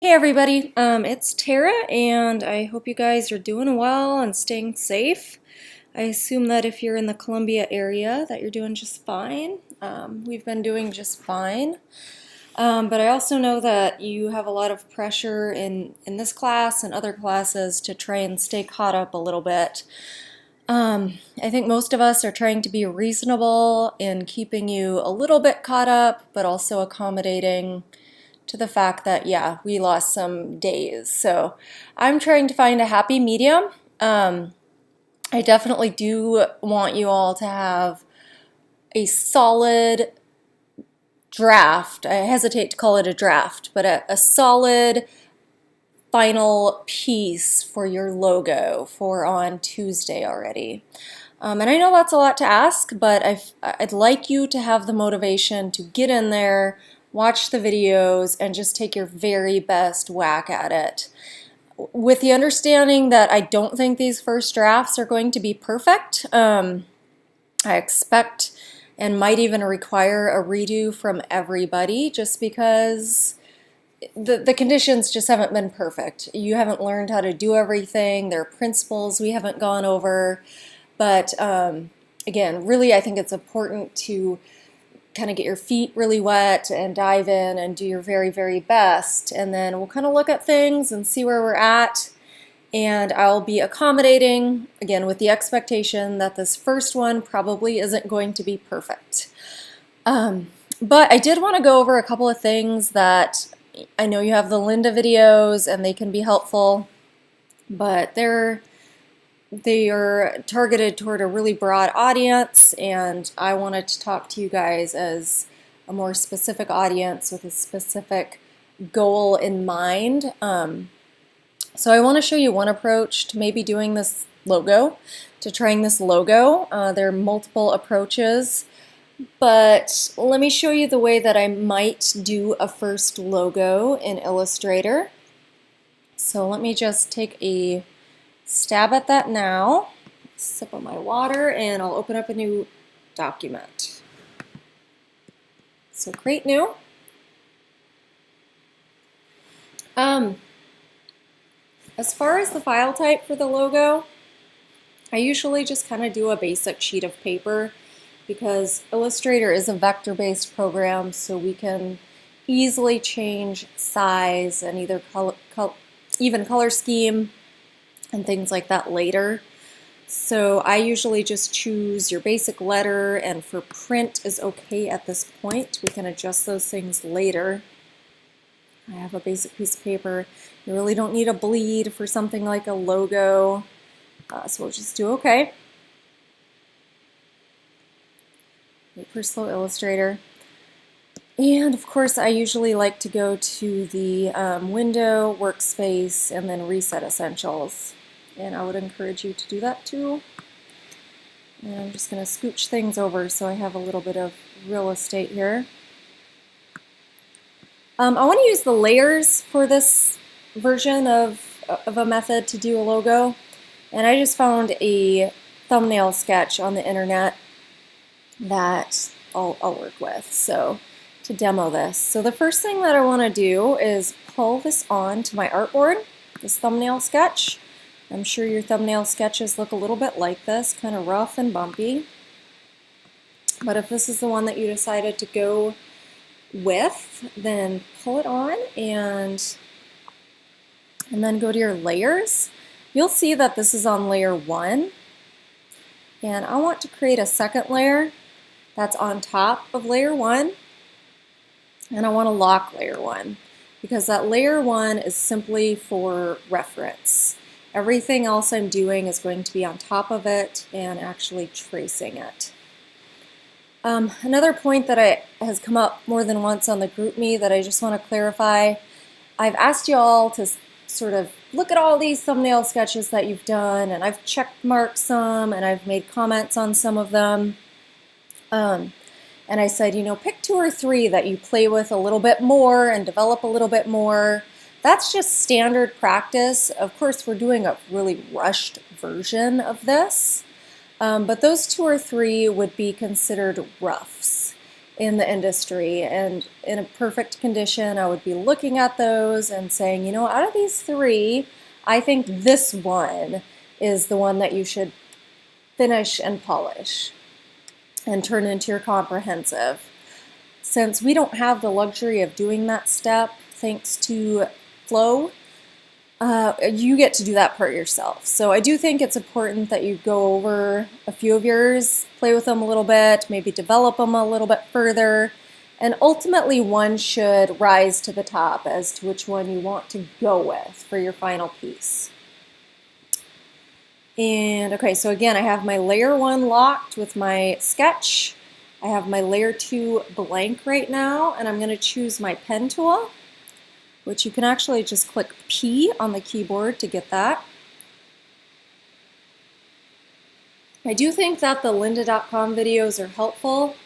Hey everybody, it's Tara, and I hope you guys are doing well and staying safe. I assume that if you're in the Columbia area that you're doing just fine. We've been doing just fine. But I also know that you have a lot of pressure in this class and other classes to try and stay caught up a little bit. I think most of us are trying to be reasonable in keeping you a little bit caught up, but also accommodating to the fact that, yeah, we lost some days. So I'm trying to find a happy medium. I definitely do want you all to have a solid draft. I hesitate to call it a draft, but a solid final piece for your logo for on Tuesday already. And I know that's a lot to ask, but I'd like you to have the motivation to get in there, watch the videos, and just take your very best whack at it. With the understanding that I don't think these first drafts are going to be perfect. I expect and might even require a redo from everybody just because the conditions just haven't been perfect. You haven't learned how to do everything. There are principles we haven't gone over. But again, really, I think it's important to kind of get your feet really wet and dive in and do your very, very best. And then we'll kind of look at things and see where we're at. And I'll be accommodating, again, with the expectation that this first one probably isn't going to be perfect. But I did want to go over a couple of things that I know you have the Linda videos and they can be helpful, but they are targeted toward a really broad audience, and I wanted to talk to you guys as a more specific audience with a specific goal in mind. So I want to show you one approach to maybe doing this logo, to trying this logo. There are multiple approaches, but let me show you the way that I might do a first logo in Illustrator. So let me just take a stab at that now. Sip of my water, and I'll open up a new document. So create new. As far as the file type for the logo, I usually just kind of do a basic sheet of paper because Illustrator is a vector-based program, so we can easily change size and either even color scheme and things like that later. So I usually just choose your basic letter, and for print is okay at this point. We can adjust those things later. I have a basic piece of paper. You really don't need a bleed for something like a logo, so we'll just do okay. Wait for slow Illustrator. And of course, I usually like to go to the window, workspace, and then reset essentials. And I would encourage you to do that too. And I'm just going to scooch things over so I have a little bit of real estate here. I want to use the layers for this version of a method to do a logo. And I just found a thumbnail sketch on the internet that I'll work with so to demo this. So the first thing that I want to do is pull this on to my artboard, this thumbnail sketch. I'm sure your thumbnail sketches look a little bit like this, kind of rough and bumpy. But if this is the one that you decided to go with, then pull it on and then go to your layers. You'll see that this is on layer 1. And I want to create a second layer that's on top of layer 1. And I want to lock layer 1 because that layer 1 is simply for reference. Everything else I'm doing is going to be on top of it and actually tracing it. Another point that has come up more than once on the GroupMe that I just want to clarify, I've asked you all to sort of look at all these thumbnail sketches that you've done, and I've check marked some and I've made comments on some of them. And I said, you know, pick 2 or 3 that you play with a little bit more and develop a little bit more. That's just standard practice. Of course, we're doing a really rushed version of this, but those 2 or 3 would be considered roughs. in the industry, and in a perfect condition I would be looking at those and saying, you know, out of these three, I think this one is the one that you should finish and polish and turn into your comprehensive. Since we don't have the luxury of doing that step thanks to Flow, you get to do that part yourself. So I do think it's important that you go over a few of yours, play with them a little bit, maybe develop them a little bit further, and ultimately one should rise to the top as to which one you want to go with for your final piece. And okay, so again, I have my layer 1 locked with my sketch. I have my layer 2 blank right now, and I'm going to choose my pen tool, which you can actually just click P on the keyboard to get that. I do think that the lynda.com videos are helpful,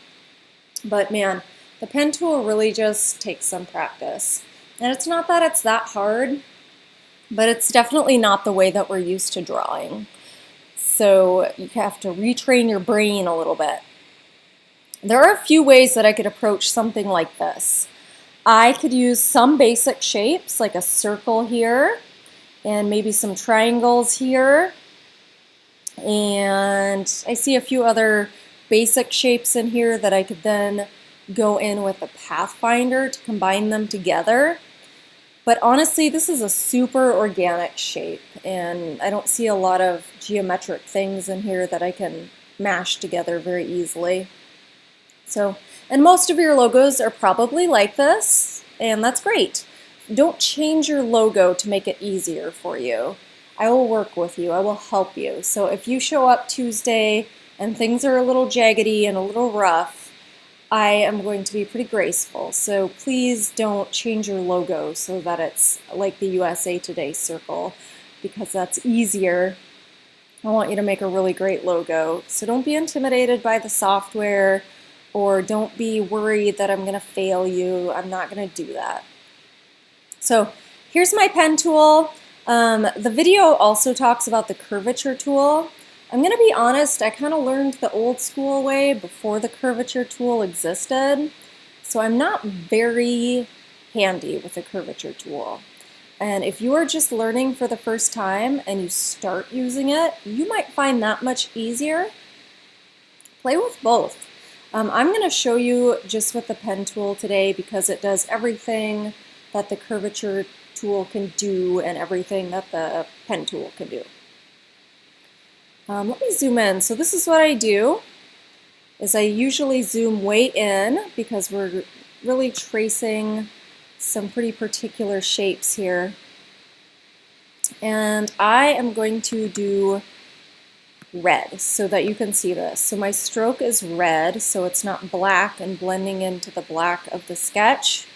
but man, the pen tool really just takes some practice. And it's not that it's that hard, but it's definitely not the way that we're used to drawing. So you have to retrain your brain a little bit. There are a few ways that I could approach something like this. I could use some basic shapes, like a circle here, and maybe some triangles here. And I see a few other basic shapes in here that I could then go in with a Pathfinder to combine them together. But honestly, this is a super organic shape, and I don't see a lot of geometric things in here that I can mash together very easily. So, and most of your logos are probably like this, and that's great. Don't change your logo to make it easier for you. I will work with you. I will help you. So if you show up Tuesday and things are a little jaggedy and a little rough, I am going to be pretty graceful. So please don't change your logo so that it's like the USA Today circle, because that's easier. I want you to make a really great logo. So don't be intimidated by the software, or don't be worried that I'm going to fail you. I'm not going to do that. So here's my pen tool. The video also talks about the curvature tool. I'm going to be honest, I kind of learned the old school way before the curvature tool existed. So I'm not very handy with the curvature tool. And if you are just learning for the first time and you start using it, you might find that much easier. Play with both. I'm going to show you just with the pen tool today because it does everything that the curvature tool can do and everything that the pen tool can do. Let me zoom in. So this is what I do, is I usually zoom way in because we're really tracing some pretty particular shapes here. And I am going to do red so that you can see this. So my stroke is red, so it's not black and blending into the black of the sketch.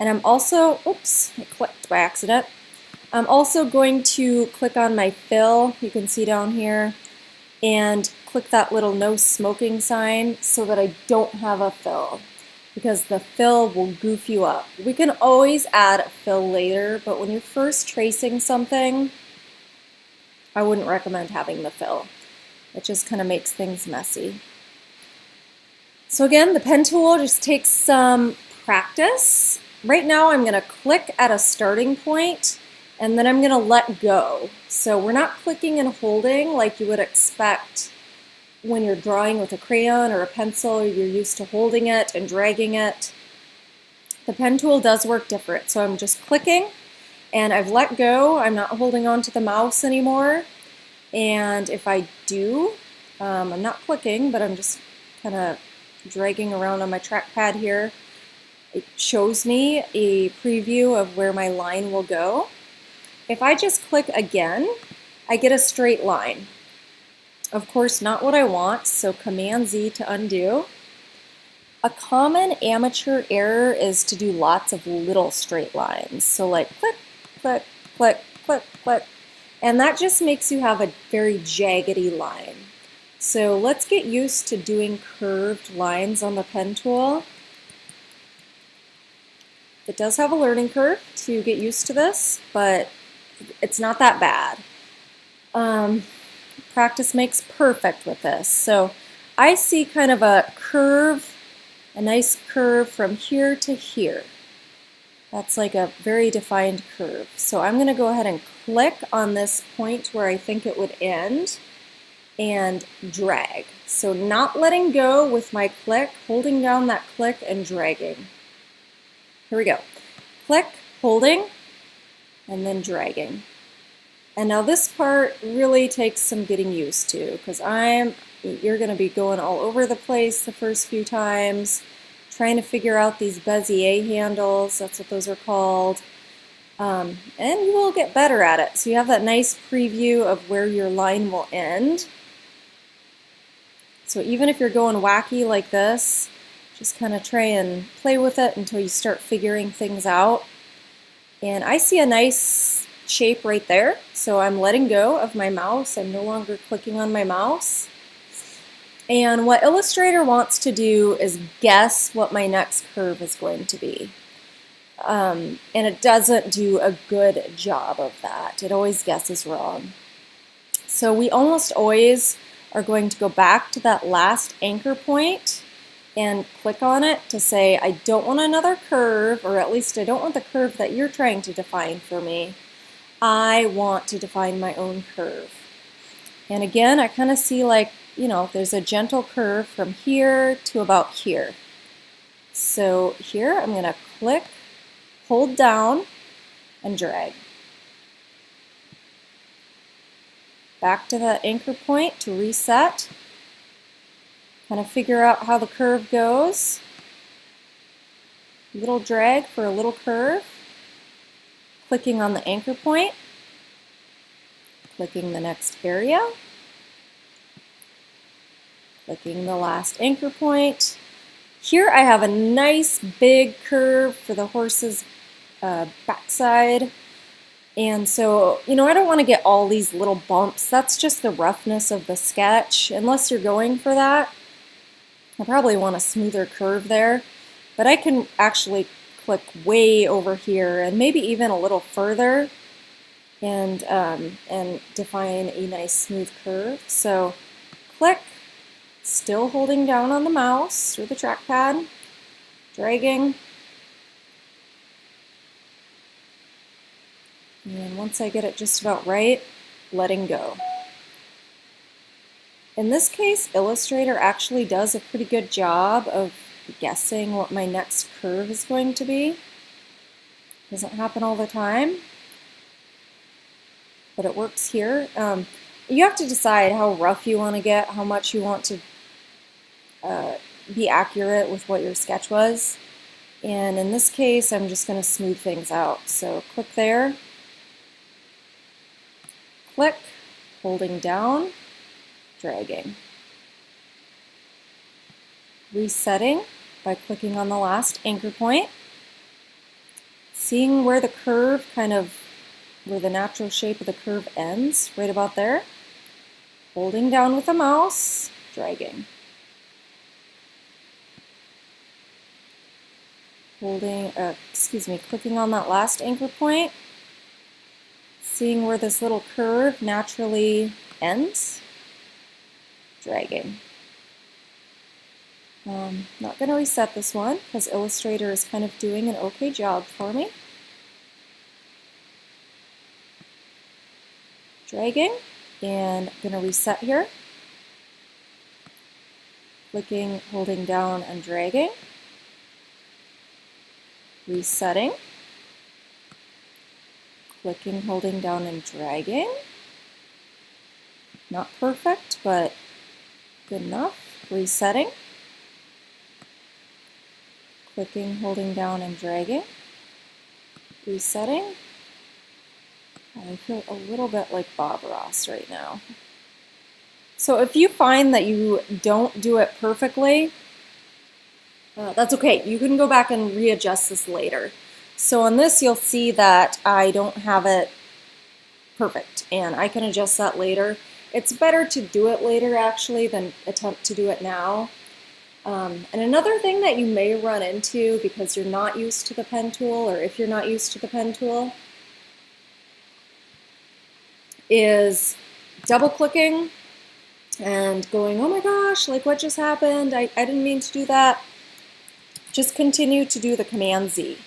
And I'm also, oops, I clicked by accident. I'm also going to click on my fill, you can see down here, and click that little no smoking sign so that I don't have a fill, because the fill will goof you up. We can always add a fill later, but when you're first tracing something, I wouldn't recommend having the fill. It just kind of makes things messy. So again, the pen tool just takes some practice. Right now I'm going to click at a starting point and then I'm going to let go. So we're not clicking and holding like you would expect when you're drawing with a crayon or a pencil. You're used to holding it and dragging it. The pen tool does work different. So I'm just clicking and I've let go. I'm not holding on to the mouse anymore. And if I do, I'm not clicking, but I'm just kind of dragging around on my trackpad here. It shows me a preview of where my line will go. If I just click again, I get a straight line. Of course, not what I want, so Command-Z to undo. A common amateur error is to do lots of little straight lines. So like click, click, click, click, click. And that just makes you have a very jaggedy line. So let's get used to doing curved lines on the pen tool. It does have a learning curve to get used to this, but it's not that bad. Practice makes perfect with this. So I see kind of a curve a nice curve from here to here. That's like a very defined curve. So I'm going to go ahead and click on this point where I think it would end and drag. So not letting go with my click, holding down that click and dragging. Here we go. Click, holding, and then dragging. And now this part really takes some getting used to because you're going to be going all over the place the first few times, trying to figure out these Bezier handles, that's what those are called, and you will get better at it. So you have that nice preview of where your line will end. So even if you're going wacky like this, just kind of try and play with it until you start figuring things out. And I see a nice shape right there, so I'm letting go of my mouse. I'm no longer clicking on my mouse. And what Illustrator wants to do is guess what my next curve is going to be. And it doesn't do a good job of that. It always guesses wrong. So we almost always are going to go back to that last anchor point and click on it to say, I don't want another curve, or at least I don't want the curve that you're trying to define for me. I want to define my own curve. And again, I kind of see like, there's a gentle curve from here to about here. So here I'm going to click, hold down, and drag. Back to that anchor point to reset. Kind of figure out how the curve goes. Little drag for a little curve. Clicking on the anchor point. Clicking the next area. Clicking the last anchor point. Here I have a nice big curve for the horse's backside. And so, I don't want to get all these little bumps. That's just the roughness of the sketch. Unless you're going for that, I probably want a smoother curve there. But I can actually click way over here and maybe even a little further and define a nice smooth curve. So click, still holding down on the mouse or the trackpad, dragging. And once I get it just about right, letting go. In this case, Illustrator actually does a pretty good job of guessing what my next curve is going to be. Doesn't happen all the time, but it works here. You have to decide how rough you want to get, how much you want to be accurate with what your sketch was. And in this case, I'm just going to smooth things out. So click there, click, holding down, dragging. Resetting by clicking on the last anchor point. Seeing where the curve where the natural shape of the curve ends, right about there. Holding down with the mouse, dragging. Clicking on that last anchor point. Seeing where this little curve naturally ends, dragging. Not going to reset this one because Illustrator is kind of doing an okay job for me. Dragging, and I'm going to reset here. Clicking, holding down, and dragging. Resetting. Clicking, holding down, and dragging. Not perfect, but good enough. Resetting. Clicking, holding down, and dragging. Resetting. I feel a little bit like Bob Ross right now. So if you find that you don't do it perfectly, that's okay. You can go back and readjust this later. So on this, you'll see that I don't have it perfect, and I can adjust that later. It's better to do it later, actually, than attempt to do it now. And another thing that you may run into because you're not used to the pen tool, or if you're not used to the pen tool, is double clicking and going, oh my gosh, like what just happened? I didn't mean to do that. just continue to do the Command Z,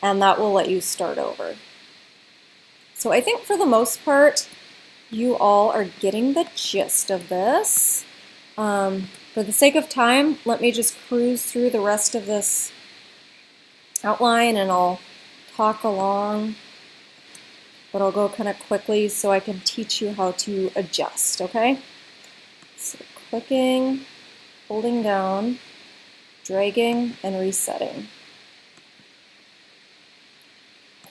and that will let you start over. So I think for the most part, you all are getting the gist of this. For the sake of time, let me just cruise through the rest of this outline and I'll talk along, but I'll go kind of quickly so I can teach you how to adjust, okay? So clicking, holding down, dragging, and resetting.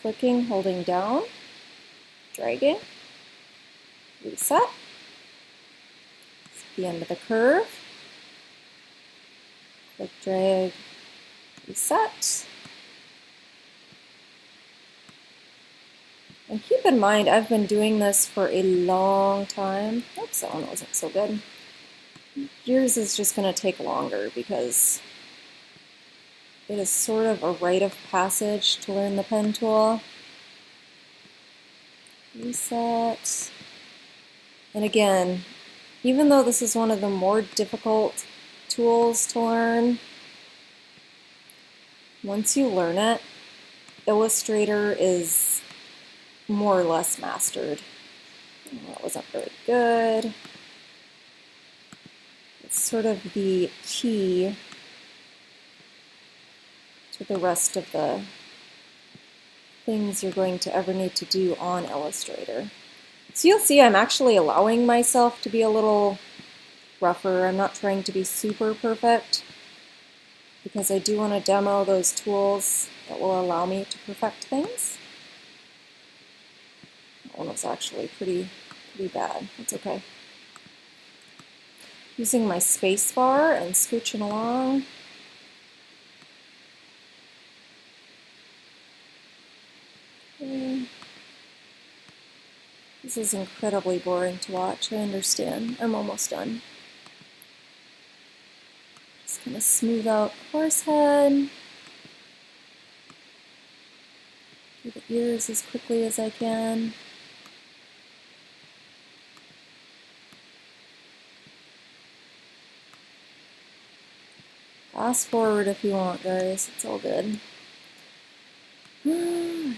Clicking, holding down, dragging, reset. It's the end of the curve. Click, drag, reset. And keep in mind, I've been doing this for a long time. Oops, that one wasn't so good. Yours is just going to take longer because it is sort of a rite of passage to learn the pen tool. Reset. And again, even though this is one of the more difficult tools to learn, once you learn it, Illustrator is more or less mastered. Oh, that wasn't very good. It's sort of the key to the rest of the things you're going to ever need to do on Illustrator. So you'll see I'm actually allowing myself to be a little rougher. I'm not trying to be super perfect because I do want to demo those tools that will allow me to perfect things. That one was actually pretty bad. That's okay. Using my space bar and scooching along. Okay. This is incredibly boring to watch, I understand. I'm almost done. Just gonna smooth out the horse head. Do the ears as quickly as I can. Fast forward if you want, guys. It's all good. Alright.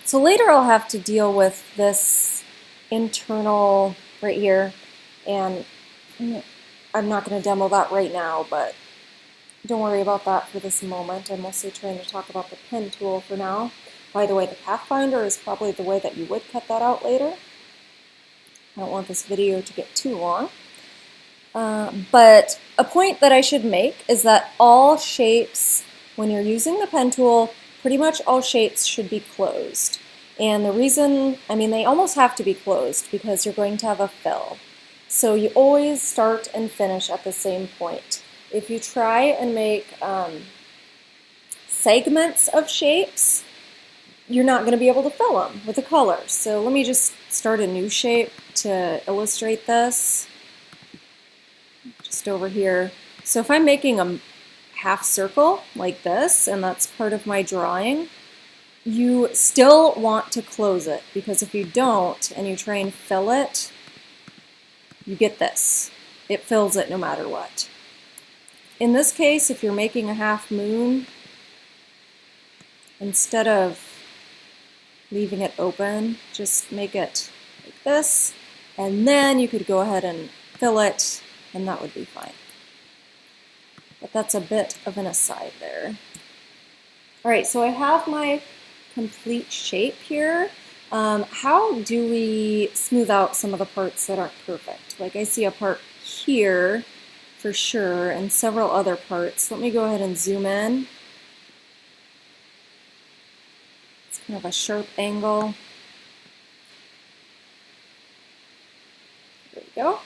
So later I'll have to deal with this internal right here, and I'm not going to demo that right now, but don't worry about that for this moment. I'm mostly trying to talk about the pen tool for now. By the way, the Pathfinder is probably the way that you would cut that out later. I don't want this video to get too long. But a point that I should make is that all shapes, when you're using the pen tool, pretty much all shapes should be closed. And the reason, I mean, they almost have to be closed because you're going to have a fill. So you always start and finish at the same point. If you try and make segments of shapes, you're not going to be able to fill them with the colors. So let me just start a new shape to illustrate this. Just over here. So if I'm making a half circle like this, and that's part of my drawing, you still want to close it, because if you don't and you try and fill it, you get this. It fills it no matter what. In this case, if you're making a half moon, instead of leaving it open, just make it like this, and then you could go ahead and fill it, and that would be fine. But that's a bit of an aside there. All right, so I have my complete shape here. How do we smooth out some of the parts that aren't perfect? Like I see a part here for sure, and several other parts. Let me go ahead and zoom in. It's kind of a sharp angle. There we go.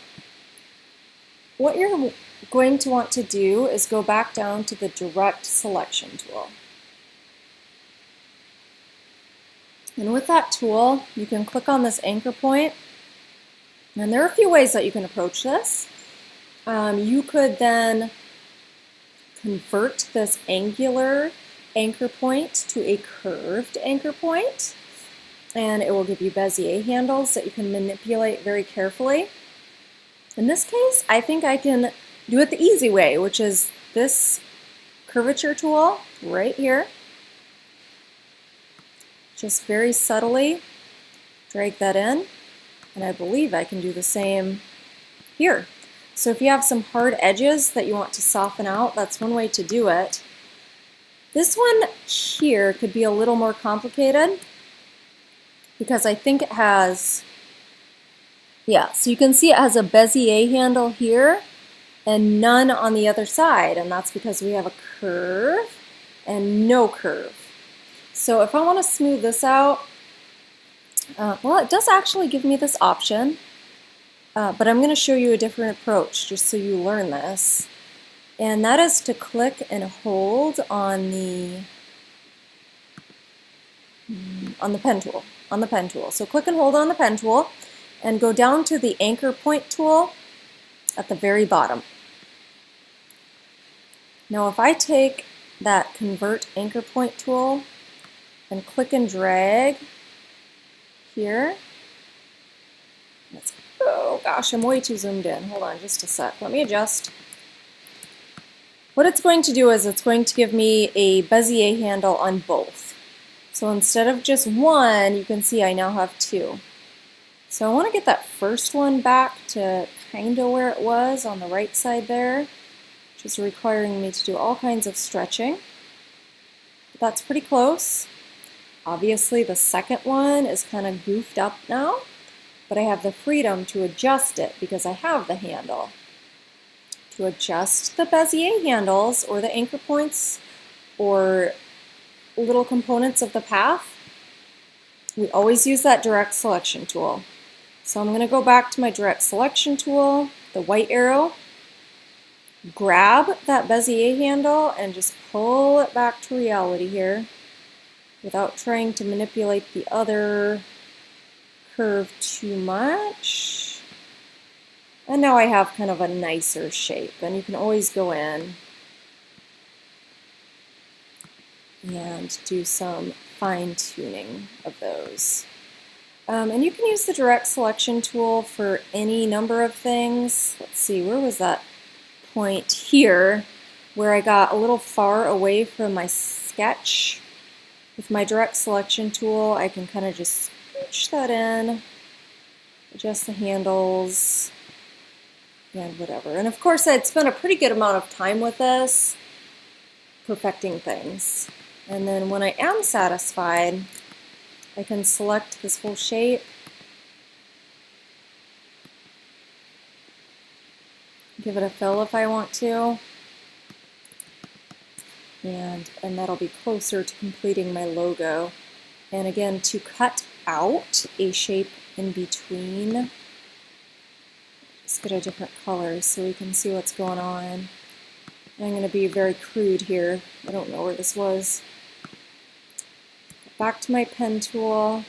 What you're going to want to do is go back down to the direct selection tool. And with that tool, you can click on this anchor point. And there are a few ways that you can approach this. You could then convert this angular anchor point to a curved anchor point. and it will give you Bezier handles that you can manipulate very carefully. In this case, I think I can do it the easy way, which is this curvature tool right here. Just very subtly drag that in, and I believe I can do the same here. So if you have some hard edges that you want to soften out, that's one way to do it. This one here could be a little more complicated because I think it has, yeah, so you can see it has a Bezier handle here and none on the other side, and that's because we have a curve and no curve. So if I want to smooth this out, well, it does actually give me this option, but I'm going to show you a different approach just so you learn this. And that is to click and hold on the pen tool. So click and hold on the pen tool and go down to the anchor point tool at the very bottom. Now if I take that convert anchor point tool and click and drag here, oh gosh, I'm way too zoomed in. Hold on just a sec. Let me adjust. What it's going to do is it's going to give me a Bezier handle on both. So instead of just one, you can see I now have two. So I want to get that first one back to kind of where it was on the right side there, which is requiring me to do all kinds of stretching. But that's pretty close. Obviously the second one is kind of goofed up now, but I have the freedom to adjust it because I have the handle. To adjust the Bezier handles or the anchor points or little components of the path, we always use that direct selection tool. So I'm going to go back to my direct selection tool, the white arrow, grab that Bezier handle and just pull it back to reality here without trying to manipulate the other curve too much. And now I have kind of a nicer shape, and you can always go in and do some fine-tuning of those. And you can use the direct selection tool for any number of things. Let's see, where was that point here where I got a little far away from my sketch? With my direct selection tool, I can kind of just scooch that in, adjust the handles, and whatever. And of course, I'd spent a pretty good amount of time with this, perfecting things. And then when I am satisfied, I can select this whole shape, give it a fill if I want to, and that'll be closer to completing my logo. And again, to cut out a shape in between, let's get a different color so we can see what's going on. I'm going to be very crude here. I don't know where this was. Back to my pen tool.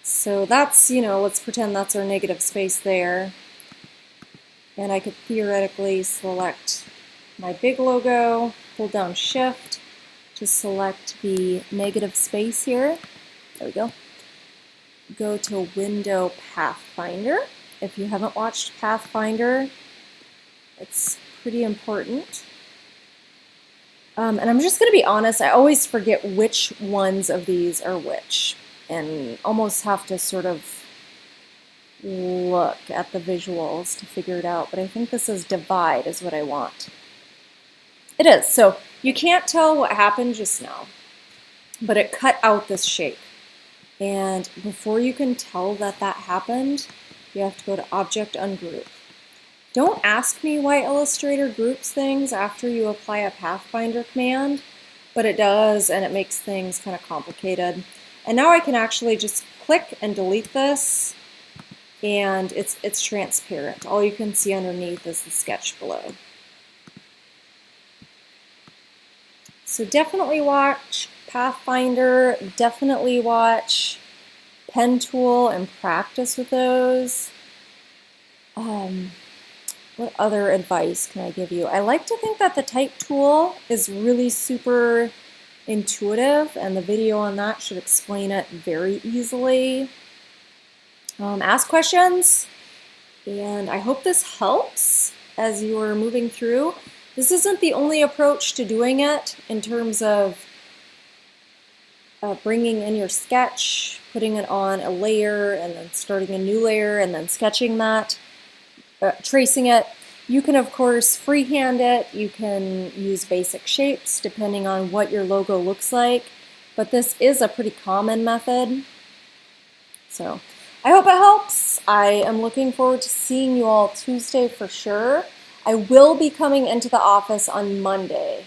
So that's, let's pretend that's our negative space there. And I could theoretically select my big logo, hold down Shift to select the negative space here. There we go. Go to Window Pathfinder. If you haven't watched Pathfinder, it's pretty important. And I'm just going to be honest, I always forget which ones of these are which, and almost have to sort of look at the visuals to figure it out. But I think this is divide is what I want. It is. So you can't tell what happened just now, but it cut out this shape. And before you can tell that that happened, you have to go to Object Ungroup. Don't ask me why Illustrator groups things after you apply a Pathfinder command, but it does, and it makes things kind of complicated. And now I can actually just click and delete this, and it's transparent. All you can see underneath is the sketch below. So definitely watch Pathfinder, definitely watch Pen Tool and practice with those. What other advice can I give you? I like to think that the type tool is really super intuitive, and the video on that should explain it very easily. Ask questions, and I hope this helps as you are moving through. This isn't the only approach to doing it in terms of bringing in your sketch, putting it on a layer, and then starting a new layer, and then sketching that, tracing it. You can, of course, freehand it. You can use basic shapes depending on what your logo looks like, but this is a pretty common method. So I hope it helps. I am looking forward to seeing you all Tuesday for sure. I will be coming into the office on Monday,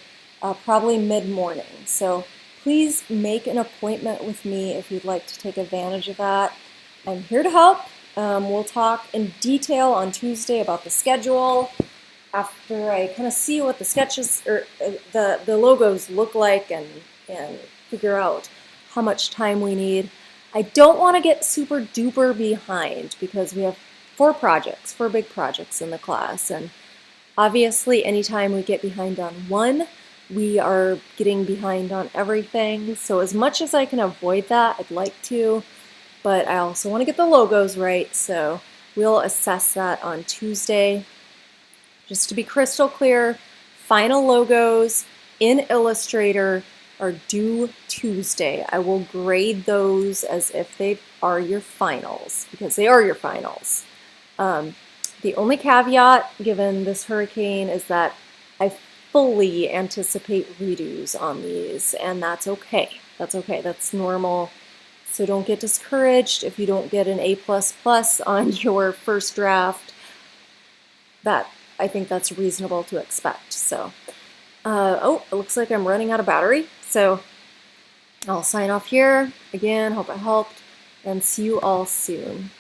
probably mid-morning. So please make an appointment with me if you'd like to take advantage of that. I'm here to help. We'll talk in detail on Tuesday about the schedule after I kind of see what the sketches or the logos look like and figure out how much time we need. I don't want to get super duper behind because we have 4 big projects in the class, and obviously anytime we get behind on one, we are getting behind on everything. So as much as I can avoid that, I'd like to, but I also want to get the logos right, so we'll assess that on Tuesday. Just to be crystal clear, final logos in Illustrator are due Tuesday. I will grade those as if they are your finals, because they are your finals. The only caveat given this hurricane is that I fully anticipate redos on these, and that's okay. That's okay. That's normal. So don't get discouraged if you don't get an A++ on your first draft. I think that's reasonable to expect. So, oh, it looks like I'm running out of battery. So I'll sign off here. Again, hope it helped, and see you all soon.